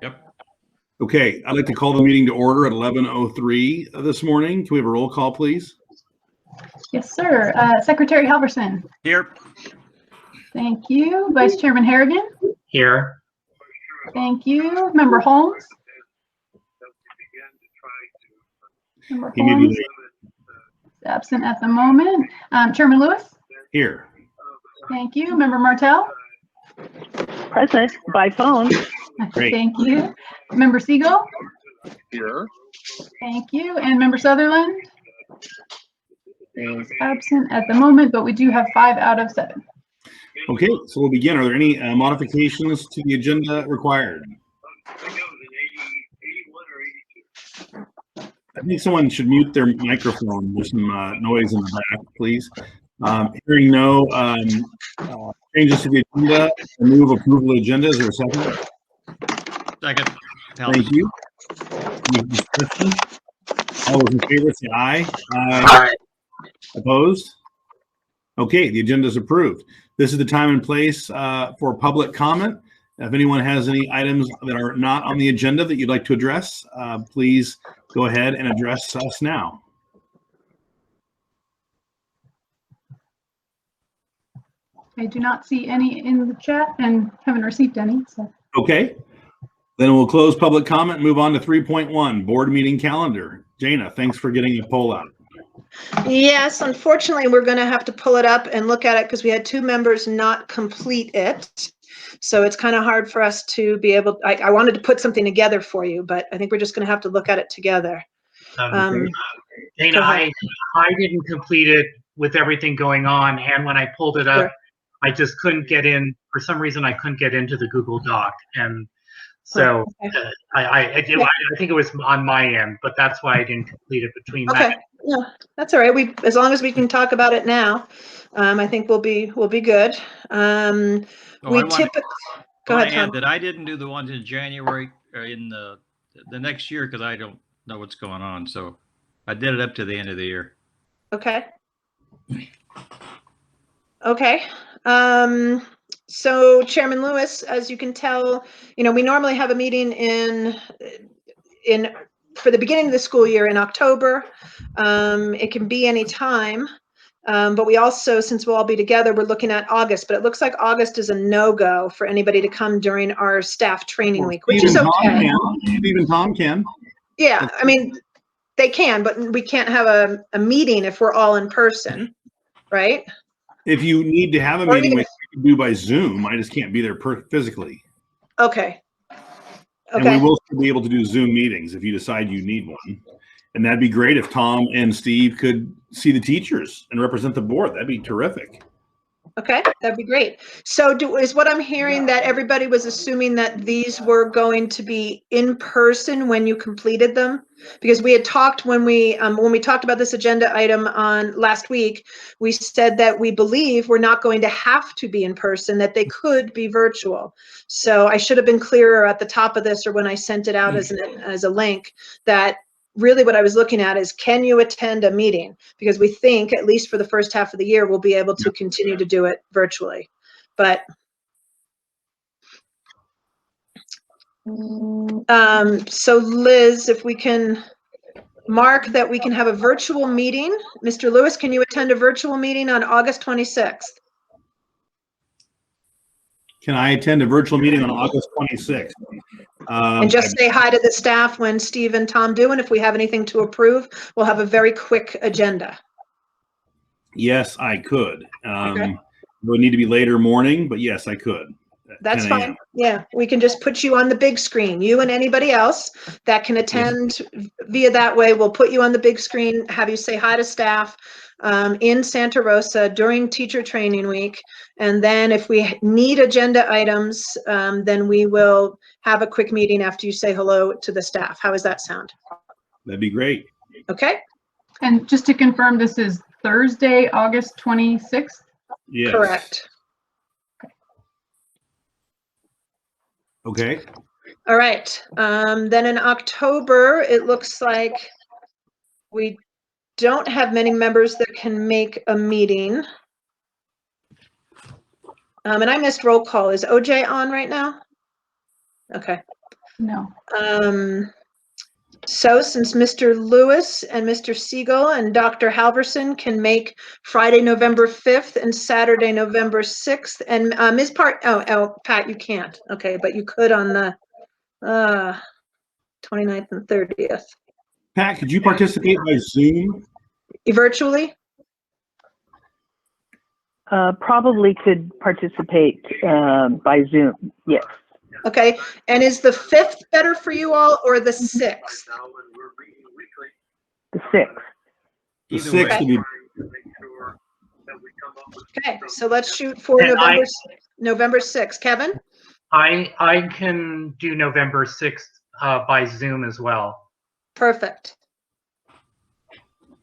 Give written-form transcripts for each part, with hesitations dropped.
Yep. Okay, I'd like to call the meeting to order at 11:03 this morning. Can we have a roll call, please? Yes, sir. Secretary Halverson. Here. Thank you. Vice Chairman Harrigan. Here. Thank you. Member Holmes. Member He may be Holmes is absent at the moment. Chairman Lewis. here. Thank you. Member Martell. Present by phone. Great. Thank you. Member Siegel. Here. Thank you. And Member Sutherland is absent at the moment, but we do have 5 out of 7. Okay, so we'll begin. Are there any modifications to the agenda required? I think someone should mute their microphone. There's some noise in the back, please. Hearing no changes to the agenda, I move approval of agenda. Is there a second? Second. Thank you. Any discussion? All those in favor say aye. Aye. Opposed? Okay, the agenda is approved. This is the time and place for public comment. If anyone has any items that are not on the agenda that you'd like to address, please go ahead and address us now. I do not see any in the chat and haven't received any. So. Okay, then we'll close public comment and move on to 3.1, board meeting calendar. Jana, thanks for getting a poll out. Yes, unfortunately, we're going to have to pull it up and look at it because we had 2 members not complete it. So it's kind of hard for us to be able, I wanted to put something together for you, but I think we're just going to have to look at it together. Dana, Go ahead. I didn't complete it with everything going on, and when I pulled it up, Sure. I just couldn't get in. For some reason, I couldn't get into the Google Doc, and so Okay. I think it was on my end, but that's why I didn't complete it between Okay, that. no, that's all right. As long as we can talk about it now, I think we'll be good. We typically go ahead, Tom. That I didn't do the ones in January or in the next year because I don't know what's going on. So I did it up to the end of the year. Okay. Okay. So Chairman Lewis, as you can tell, we normally have a meeting for the beginning of the school year in October. It can be any time. But we also, since we'll all be together, we're looking at August, but it looks like August is a no-go for anybody to come during our staff training week, which is okay. Steve and Tom can. Yeah, I mean, they can, but we can't have a meeting if we're all in person, right? If you need to have a meeting, like you can do by Zoom. I just can't be there physically. Okay. And we will still be able to do Zoom meetings if you decide you need one. And that'd be great if Tom and Steve could see the teachers and represent the board. That'd be terrific. Okay, that'd be great. So is what I'm hearing that everybody was assuming that these were going to be in person when you completed them? Because we had talked when we talked about this agenda item on last week, we said that we believe we're not going to have to be in person, that they could be virtual. So I should have been clearer at the top of this or when I sent it out as a link that really what I was looking at is, can you attend a meeting? Because we think, at least for the first half of the year, we'll be able to continue to do it virtually. But so Liz, if we can mark that we can have a virtual meeting. Mr. Lewis, can you attend a virtual meeting on August 26th? Can I attend a virtual meeting on August 26th? And just say hi to the staff when Steve and Tom do, and if we have anything to approve, we'll have a very quick agenda. Yes, I could. Okay. It would need to be later morning, but yes, I could. That's fine. Yeah, we can just put you on the big screen. You and anybody else that can attend via that way, we'll put you on the big screen, have you say hi to staff in Santa Rosa during teacher training week. And then if we need agenda items, then we will have a quick meeting after you say hello to the staff. How does that sound? That'd be great. Okay. And just to confirm, this is Thursday, August 26th? Yes. Correct. Okay. All right. Then in October, it looks like we don't have many members that can make a meeting. And I missed roll call. Is OJ on right now? Okay. No. So since Mr. Lewis and Mr. Siegel and Dr. Halverson can make Friday, November 5th and Saturday, November 6th, and Ms. Pat, you can't. Okay, but you could on the 29th and 30th. Pat, could you participate by Zoom? Virtually? Probably could participate by Zoom. Yes. Okay, and is the 5th better for you all or the 6th? The 6th. The Either 6th way. would be, Okay, so let's shoot for And November 6th. Kevin? I can do November 6th by Zoom as well. Perfect.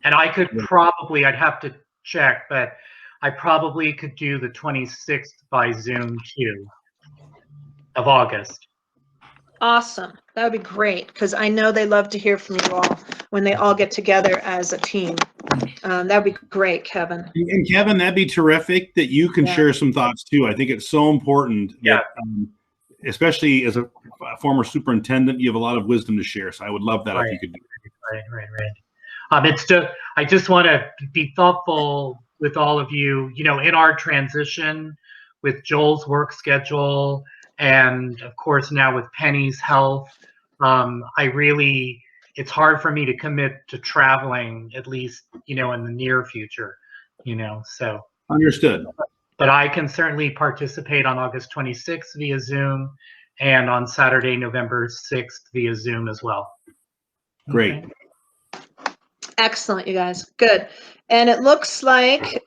And I could probably, I'd have to check, but I probably could do the 26th by Zoom too, of August. Awesome. That would be great because I know they love to hear from you all when they all get together as a team. That would be great, Kevin. and Kevin, that'd be terrific that you can Yeah. share some thoughts too. I think it's so important that, especially as a former superintendent, you have a lot of wisdom to share. So I would love that if you could do it. Right. I just want to be thoughtful with all of you, you know, in our transition with Joel's work schedule and of course now with Penny's health. It's hard for me to commit to traveling, at least, you know, in the near future, you know, so. Understood. But I can certainly participate on August 26th via Zoom and on Saturday, November 6th via Zoom as well. Great. Okay. Excellent, you guys. Good. And it looks like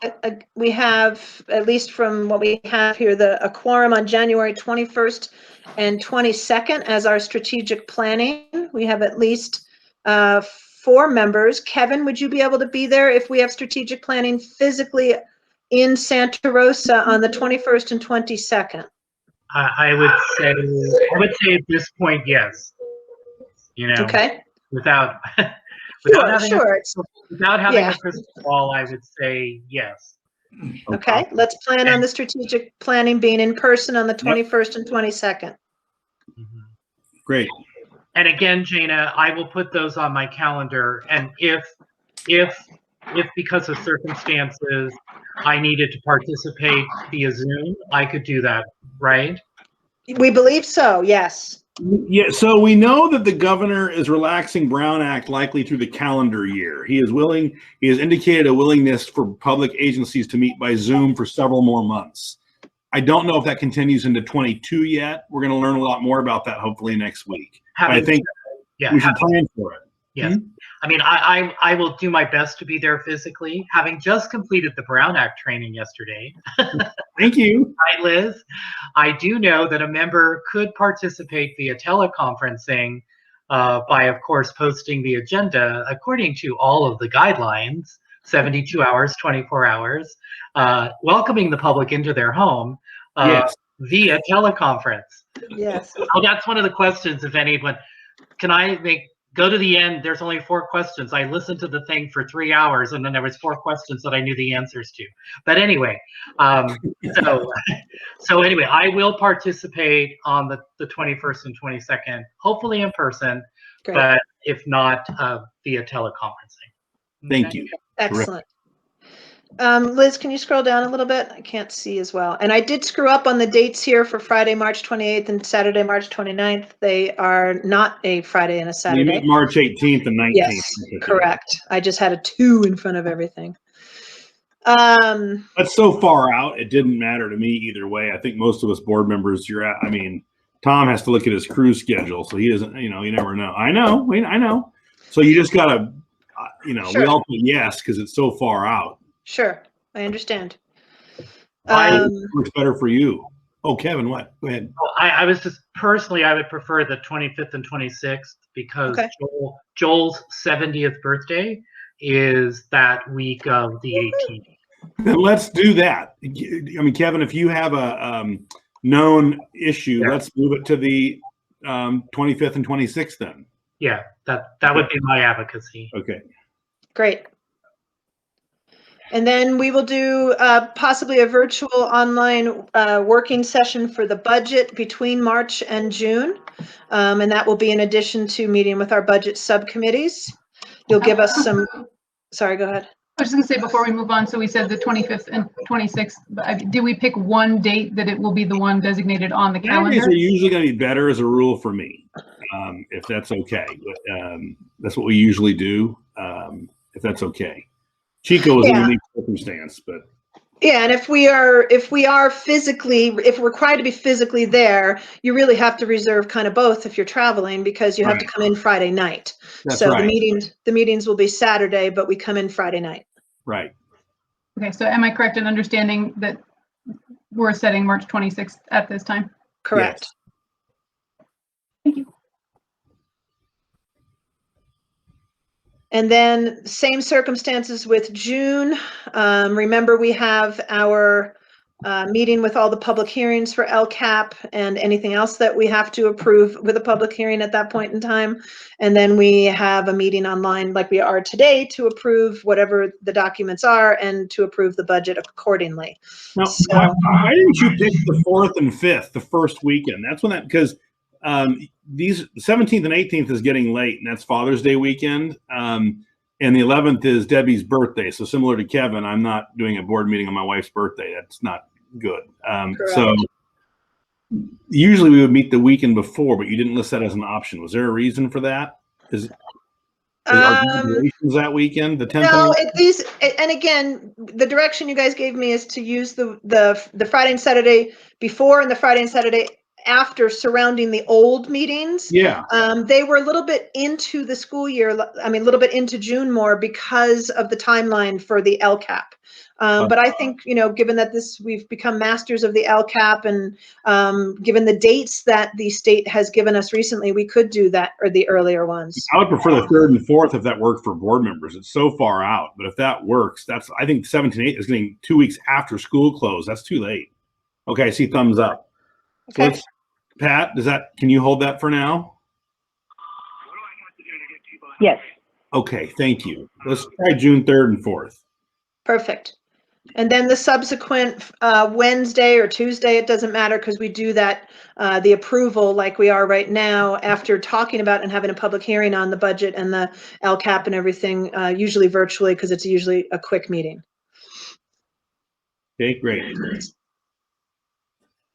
we have, at least from what we have here, a quorum on January 21st and 22nd as our strategic planning. We have at least 4 members. Kevin, would you be able to be there if we have strategic planning physically in Santa Rosa on the 21st and 22nd? I would say at this point, yes. You know, Okay. without having Sure. a crystal ball, I would say yes. Okay, let's plan on the strategic planning being in person on the 21st and 22nd. Mhm. Great. And again, Jana, I will put those on my calendar. And if because of circumstances I needed to participate via Zoom, I could do that, right? We believe so, yes. Yeah, so we know that the governor is relaxing Brown Act likely through the calendar year. He has indicated a willingness for public agencies to meet by Zoom for several more months. I don't know if that continues into 22 yet. We're going to learn a lot more about that hopefully next week. I think we should plan for it. Yes. I mean, I will do my best to be there physically, having just completed the Brown Act training yesterday. Thank you. Hi, Liz. I do know that a member could participate via teleconferencing by, of course, posting the agenda according to all of the guidelines, 72 hours, 24 hours, welcoming the public into their home Yes. via teleconference. Yes. Oh, that's one of the questions, if anyone, can I go to the end? There's only 4 questions. I listened to the thing for 3 hours and then there was 4 questions that I knew the answers to. But anyway, so anyway, I will participate on the 21st and 22nd, hopefully in person, Great. but if not, via teleconferencing. Thank Okay? you. Excellent. Liz, can you scroll down a little bit? I can't see as well. And I did screw up on the dates here for Friday, March 28th and Saturday, March 29th. They are not a Friday and a We Saturday. meet March 18th and 19th. Yes, correct. I just had a 2 in front of everything. That's so far out, it didn't matter to me either way. I think most of us board members, Tom has to look at his cruise schedule, so he doesn't, you never know. I know. So you just got to, Sure. we all put yes because it's so far out. Sure, I understand. What's better for you? Oh, Kevin, what? Go ahead. I was just personally, I would prefer the 25th and 26th because Okay. Joel's 70th birthday is that week of the 18th. Then let's do that. Kevin, if you have a known issue, Yeah. let's move it to the 25th and 26th then. Yeah, that would be my advocacy. Okay. Great. And then we will do possibly a virtual online working session for the budget between March and June. And that will be in addition to meeting with our budget subcommittees. You'll give us some, sorry, go ahead. I was just gonna say before we move on, so we said the 25th and 26th, do we pick one date that it will be the one designated on the Saturdays calendar? are usually going to be better as a rule for me, if that's okay. But, that's what we usually do, if that's okay. Chico is a Yeah. unique circumstance, but Yeah, and if we are physically, if we're required to be physically there, you really have to reserve kind of both if you're traveling, because you have to Right. come in Friday night. that's So right. the meetings will be Saturday, but we come in Friday night. Right. Okay, so am I correct in understanding that we're setting March 26th at this time? Correct. Thank you. And then same circumstances with June. Remember, we have our meeting with all the public hearings for LCAP and anything else that we have to approve with a public hearing at that point in time. And then we have a meeting online like we are today to approve whatever the documents are and to approve the budget accordingly. Now, So- why didn't you pick the 4th and 5th, the first weekend? That's when that, because these 17th and 18th is getting late, and that's Father's Day weekend. And the 11th is Debbie's birthday. So similar to Kevin, I'm not doing a board meeting on my wife's birthday. That's not good. So usually we would meet the weekend before, but you didn't list that as an option. Was there a reason for that? Is our deliberations that weekend, the 10th? No, and again, the direction you guys gave me is to use the Friday and Saturday before and the Friday and Saturday after surrounding the old meetings. Yeah. They were a little bit into the school year, I mean, a little bit into June more because of the timeline for the LCAP. But I think, given that we've become masters of the LCAP and given the dates that the state has given us recently, we could do that, or the earlier ones. I would prefer the 3rd and 4th if that worked for board members. It's so far out, but if that works, I think 17 8 is getting 2 weeks after school close. That's too late. Okay, I see thumbs up. So Okay. Pat, can you hold that for now? Yes. Okay, thank you. Let's try June 3rd and 4th. Perfect. And then the subsequent Wednesday or Tuesday, it doesn't matter, because we do that, the approval like we are right now after talking about and having a public hearing on the budget and the LCAP and everything, usually virtually, because it's usually a quick meeting. Okay, great.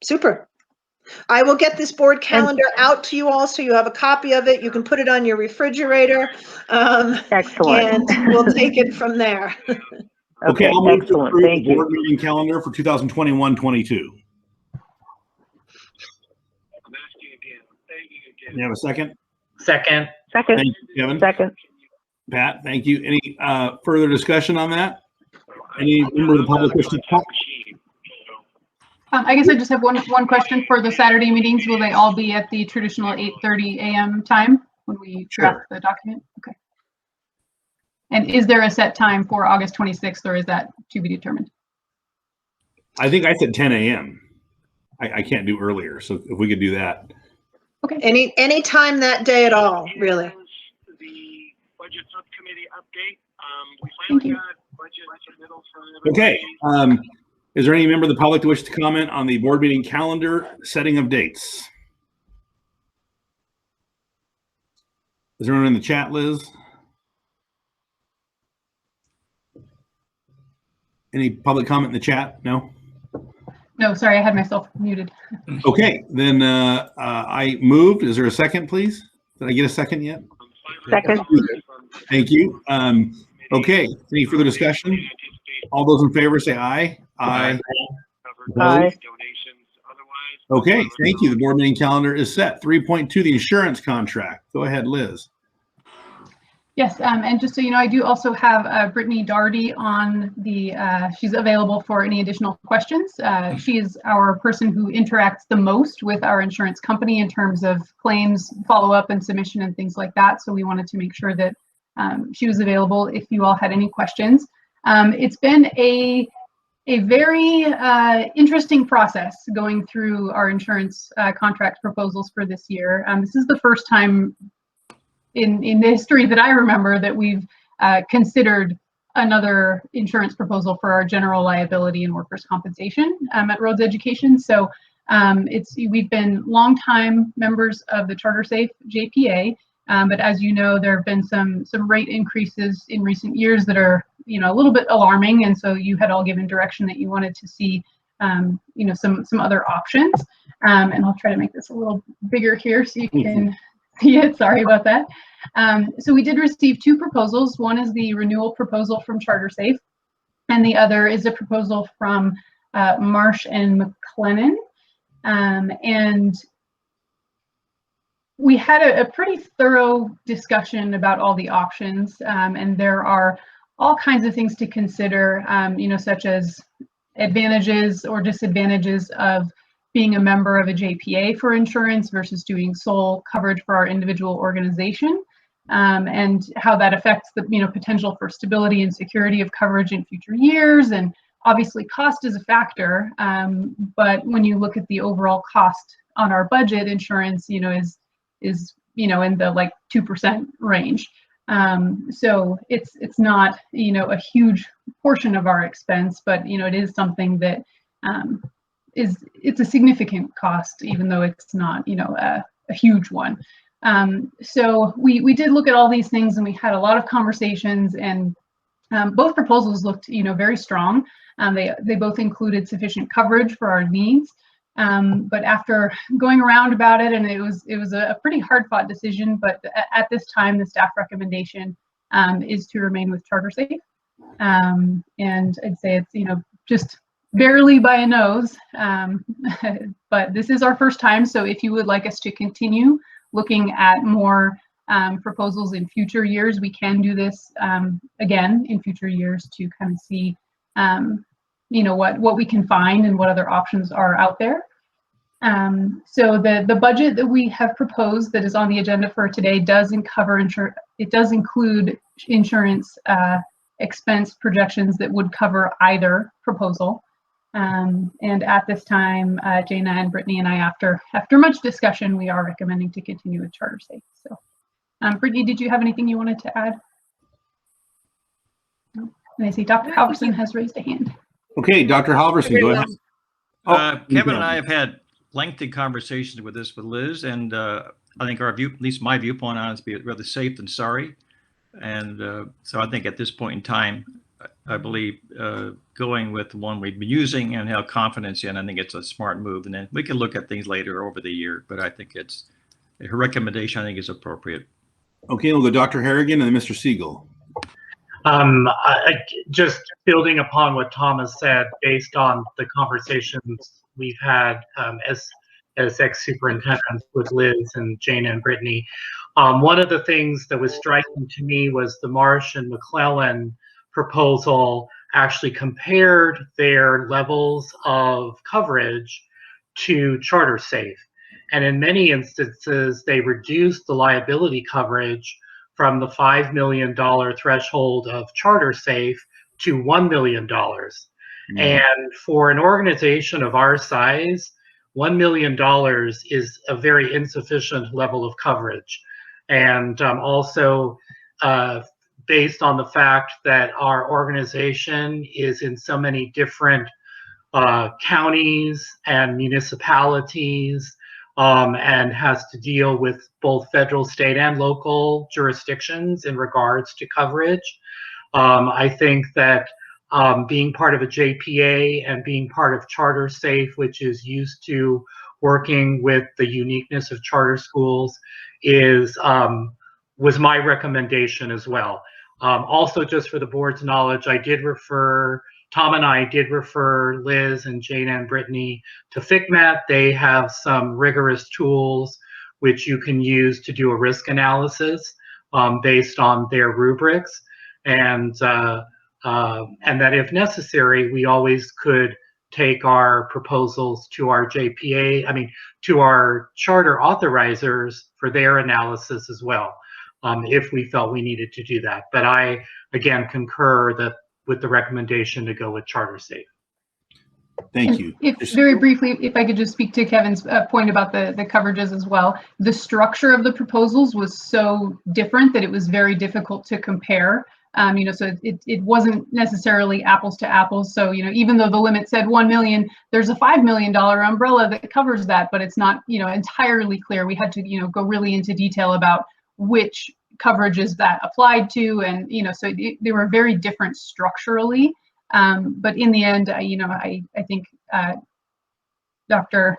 Super. I will get this board calendar out to you all so you have a copy of it. You can put it on your refrigerator. Excellent. And we'll take it from there. Okay, I'll move to excellent. approve Thank the you. board meeting calendar for 2021-22. You have a second? Second. Second. Thank you, Kevin. Second. Pat, thank you. Any further discussion on that? Any member of the public wish to talk? I guess I just have one question for the Saturday meetings. Will they all be at the traditional 8:30 a.m. time when we draft the document? Okay. And is there a set time for August 26th, or is that to be determined? I think I said 10 a.m. I can't do earlier, so if we could do that. Okay. Any time that day at all, really. The budget subcommittee update. We Thank finally you. got budget submittal for everybody. Okay. Is there any member of the public that wishes to comment on the board meeting calendar setting of dates? Is there anyone in the chat, Liz? Any public comment in the chat? No? No, sorry, I had myself muted. Okay, then I moved. Is there a second, please? Did I get a second yet? Second. Thank you. Okay, any further discussion? All those in favor say aye. Aye. Aye. Okay, thank you. The board meeting calendar is set. 3.2, the insurance contract. Go ahead, Liz. Yes, and just so you know, I do also have Brittany Daugherty on the, she's available for any additional questions. She is our person who interacts the most with our insurance company in terms of claims, follow-up and submission and things like that. So we wanted to make sure that she was available if you all had any questions. It's been a very interesting process going through our insurance contract proposals for this year. This is the first time in the history that I remember that we've considered another insurance proposal for our general liability and workers' compensation at Roads Education. So we've been longtime members of the CharterSafe JPA, but as you know, there have been some rate increases in recent years that are a little bit alarming, and so you had all given direction that you wanted to see some other options. And I'll try to make this a little bigger here so you can see it. Sorry about that. So we did receive two proposals. One is the renewal proposal from CharterSafe, and the other is a proposal from Marsh and McLennan. And we had a pretty thorough discussion about all the options, and there are all kinds of things to consider, such as advantages or disadvantages of being a member of a JPA for insurance versus doing sole coverage for our individual organization, and how that affects the potential for stability and security of coverage in future years. And obviously cost is a factor, but when you look at the overall cost on our budget, insurance is in the like 2% range. So it's not a huge portion of our expense, but it is something that it's a significant cost, even though it's not a huge one. So we did look at all these things, and we had a lot of conversations, and both proposals looked very strong. They both included sufficient coverage for our needs. But after going around about it, and it was a pretty hard-fought decision, but at this time, the staff recommendation is to remain with CharterSafe. And I'd say it's just barely by a nose, but this is our first time. So if you would like us to continue looking at more proposals in future years, we can do this again in future years to kind of see what we can find and what other options are out there. So the budget that we have proposed that is on the agenda for today does include insurance expense projections that would cover either proposal. And at this time, Jana and Brittany and I, after much discussion, we are recommending to continue with CharterSafe. So, Brittany, did you have anything you wanted to add? No. And I see Dr. Halverson has raised a hand. Okay, Dr. Halverson, go ahead. Kevin and I have had lengthy conversations with Liz, and I think our view, at least my viewpoint on it, is be rather safe than sorry. And so I think at this point in time, I believe going with the one we've been using and have confidence in, I think it's a smart move. And then we can look at things later over the year, but I think her recommendation, I think, is appropriate. Okay, we'll go Dr. Harrigan and then Mr. Siegel. Just building upon what Thomas said, based on the conversations we've had as ex-superintendents with Liz and Jana and Brittany, one of the things that was striking to me was the Marsh and McLellan proposal actually compared their levels of coverage to CharterSafe. And in many instances, they reduced the liability coverage from the $5 million threshold of CharterSafe to $1 million. Mm-hmm. And for an organization of our size, $1 million is a very insufficient level of coverage. And also, based on the fact that our organization is in so many different counties and municipalities, and has to deal with both federal, state, and local jurisdictions in regards to coverage. I think that being part of a JPA and being part of CharterSafe, which is used to working with the uniqueness of charter schools, was my recommendation as well. Also, just for the board's knowledge, Tom and I did refer Liz and Jana and Brittany to FCMAT. They have some rigorous tools which you can use to do a risk analysis based on their rubrics, and that if necessary, we always could take our proposals to our JPA, to our charter authorizers for their analysis as well, if we felt we needed to do that. But I, again, concur with the recommendation to go with CharterSafe. Thank you. Very briefly, if I could just speak to Kevin's point about the coverages as well. The structure of the proposals was so different that it was very difficult to compare So it wasn't necessarily apples to apples. So, even though the limit said 1 million, there's a $5 million umbrella that covers that, but it's not, entirely clear. We had to, go really into detail about which coverages that applied to, and so they were very different structurally. But in the end, I think Dr.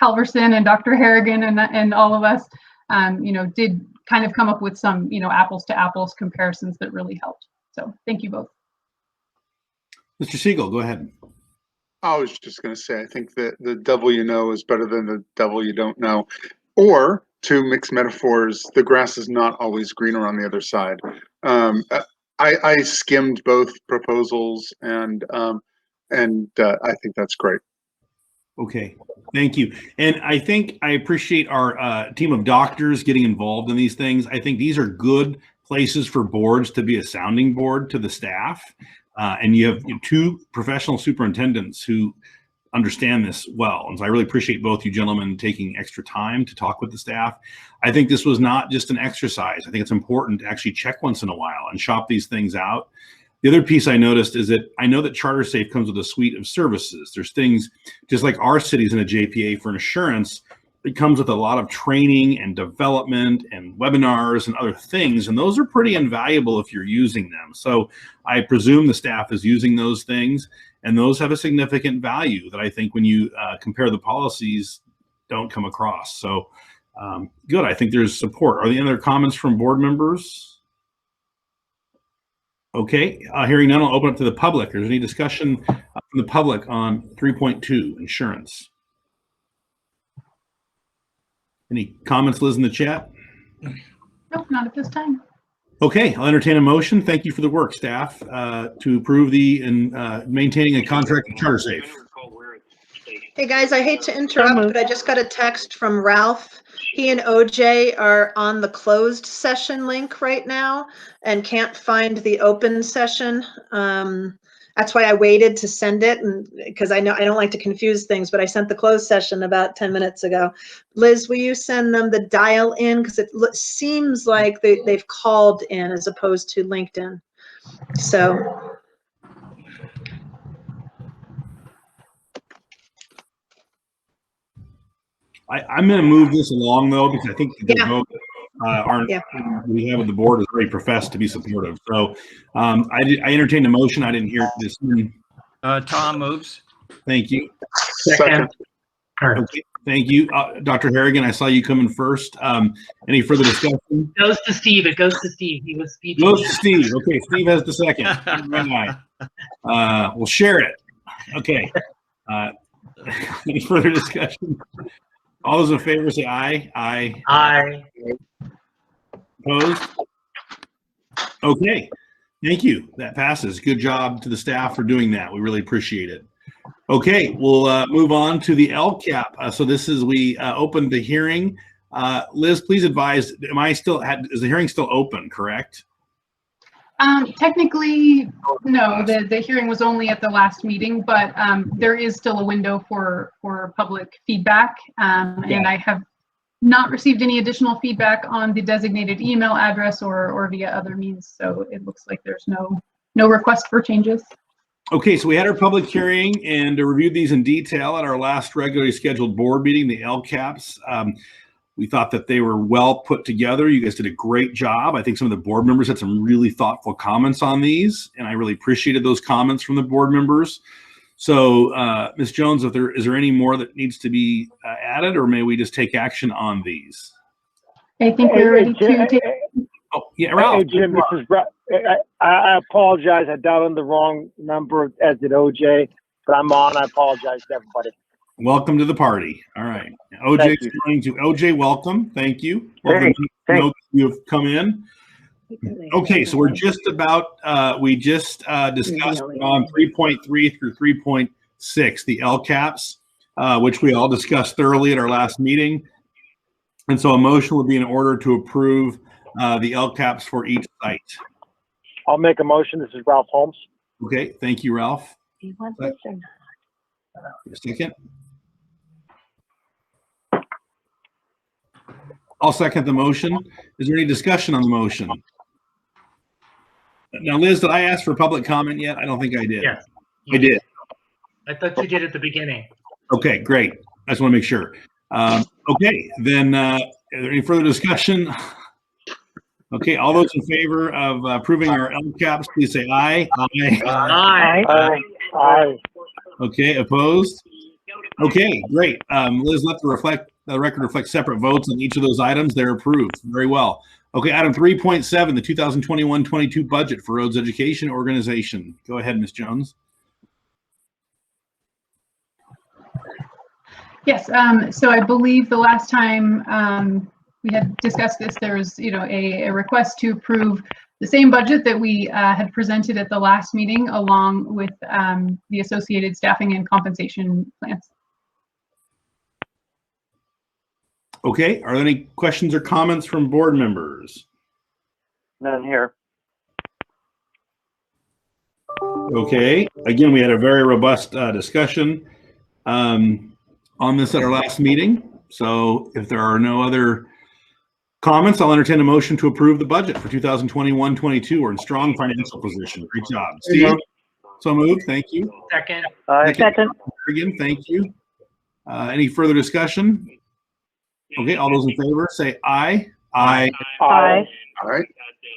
Halverson and Dr. Harrigan and all of us, did kind of come up with some, apples to apples comparisons that really helped. So thank you both. Mr. Siegel, go ahead. I was just going to say, I think that the devil you know is better than the devil you don't know. Or, to mix metaphors, the grass is not always greener on the other side. I skimmed both proposals, and I think that's great. Okay, thank you. And I think I appreciate our team of doctors getting involved in these things. I think these are good places for boards to be a sounding board to the staff. And you have two professional superintendents who understand this well. And so I really appreciate both you gentlemen taking extra time to talk with the staff. I think this was not just an exercise. I think it's important to actually check once in a while and shop these things out. The other piece I noticed is that I know that CharterSafe comes with a suite of services. There's things just like our city's in a JPA for insurance. It comes with a lot of training and development and webinars and other things. And those are pretty invaluable if you're using them. So I presume the staff is using those things, and those have a significant value that I think when you compare the policies don't come across. So good, I think there's support. Are there any other comments from board members? Okay, hearing none, I'll open up to the public. Is there any discussion from the public on 3.2 insurance? Any comments, Liz, in the chat? Nope, not at this time. Okay, I'll entertain a motion. Thank you for the work, staff, to approve the maintaining a contract with CharterSafe. Hey guys, I hate to interrupt, but I just got a text from Ralph. He and OJ are on the closed session link right now and can't find the open session. That's why I waited to send it, and because I know I don't like to confuse things, but I sent the closed session about 10 minutes ago. Liz, will you send them the dial in? Because it seems like they've called in as opposed to LinkedIn. So. I'm going to move this along though, because I think the vote we have with the board is very professed to be supportive. So I entertained a motion. I didn't hear this. Tom moves. Thank you. Second. Okay, thank you. Dr. Harrigan, I saw you coming first. Any further discussion? Goes to Steve. It goes to Steve. He was speechless. Goes to Steve. Okay, Steve has the second. We'll share it. Okay. Any further discussion? All those in favor say aye. Aye. Aye. Opposed? Okay. Thank you. That passes. Good job to the staff for doing that. We really appreciate it. Okay, we'll move on to the LCAP. So this is, we opened the hearing. Liz, please advise, is the hearing still open, correct? Technically, no, the hearing was only at the last meeting, but there is still a window for public feedback. And I have not received any additional feedback on the designated email address or via other means. So it looks like there's no request for changes. Okay, so we had our public hearing and reviewed these in detail at our last regularly scheduled board meeting, the LCAPs. We thought that they were well put together. You guys did a great job. I think some of the board members had some really thoughtful comments on these, and I really appreciated those comments from the board members. So, Ms. Jones, is there any more that needs to be added, or may we just take action on these? I think we're ready to take. Oh, yeah, Ralph. Hey, Jim, this is I apologize. I dialed in the wrong number, as did OJ, but I'm on. I apologize to everybody. Welcome to the party. All right. OJ, welcome. Thank you. Welcome to you've come in. Okay, so we're just about, we just discussed on 3.3 through 3.6, the LCAPs, which we all discussed thoroughly at our last meeting. And so a motion would be in order to approve the LCAPs for each site. I'll make a motion. This is Ralph Holmes. Okay, thank you, Ralph. Do you want this or not? A second. I'll second the motion. Is there any discussion on the motion? Now, Liz, did I ask for public comment yet? I don't think I did. Yes. I did. I thought you did at the beginning. Okay, great. I just want to make sure. Okay, then, is there any further discussion? Okay, all those in favor of approving our LCAPs, please say aye. Aye. Aye. Aye. Aye. Okay, opposed? Okay, great. Liz, let the record reflect separate votes on each of those items. They're approved. Very well. Okay, item 3.7, the 2021-22 budget for Rhodes Education Organization. Go ahead, Ms. Jones. Yes, so I believe the last time we had discussed this, there was, a request to approve the same budget that we had presented at the last meeting, along with the associated staffing and compensation plans. Okay, are there any questions or comments from board members? None here. Okay, again, we had a very robust discussion on this at our last meeting. So if there are no other comments, I'll entertain a motion to approve the budget for 2021-22. We're in strong financial position. Great job. Steve? So moved. Thank you. Second. Aye. Second. Again, thank you. Any further discussion? Okay, all those in favor say aye. Aye. Aye. All right.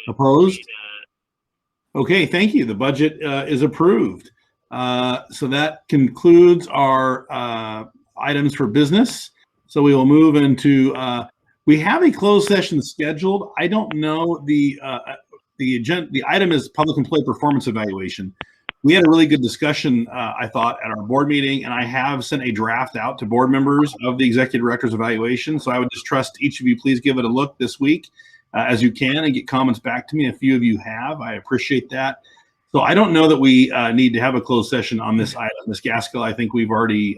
Opposed? Okay, thank you. The budget is approved. So that concludes our items for business. So we will move into, we have a closed session scheduled. I don't know the agenda. The item is public employee performance evaluation. We had a really good discussion, I thought, at our board meeting, and I have sent a draft out to board members of the executive director's evaluation. So I would just trust each of you, please give it a look this week as you can and get comments back to me. A few of you have. I appreciate that. So I don't know that we need to have a closed session on this item. Ms. Gaskell, I think we've already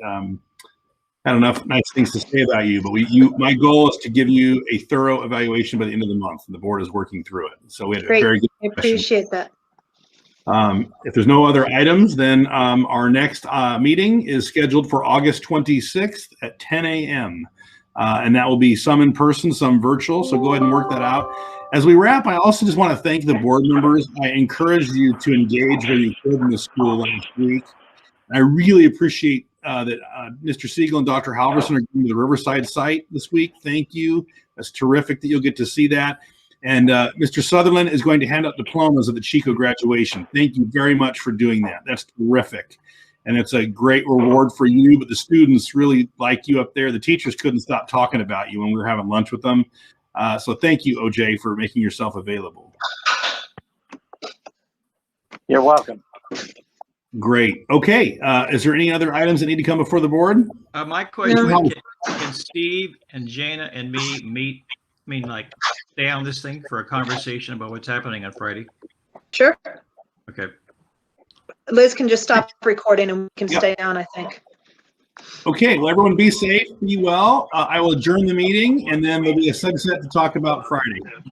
had enough nice things to say about you, but my goal is to give you a thorough evaluation by the end of the month, and the board is working through it. So we had a Great. very good I appreciate that. If there's no other items, then our next meeting is scheduled for August 26th at 10 a.m. And that will be some in person, some virtual. So go ahead and work that out. As we wrap, I also just want to thank the board members. I encouraged you to engage where you could in the school last week. I really appreciate that Mr. Siegel and Dr. Halverson are going to the Riverside site this week. Thank you. That's terrific that you'll get to see that. And Mr. Sutherland is going to hand out diplomas at the Chico graduation. Thank you very much for doing that. That's terrific. And it's a great reward for you, but the students really like you up there. The teachers couldn't stop talking about you when we were having lunch with them. So thank you, OJ, for making yourself available. You're welcome. Great. Okay. Is there any other items that need to come before the board? My question, No. can Steve and Jana and me meet, stay on this thing for a conversation about what's happening on Friday? Sure. Okay. Liz can just stop recording and we can Yep. stay on, I think. Okay. Well, everyone be safe, be well. I will adjourn the meeting, and then there'll be a subset to talk about Friday.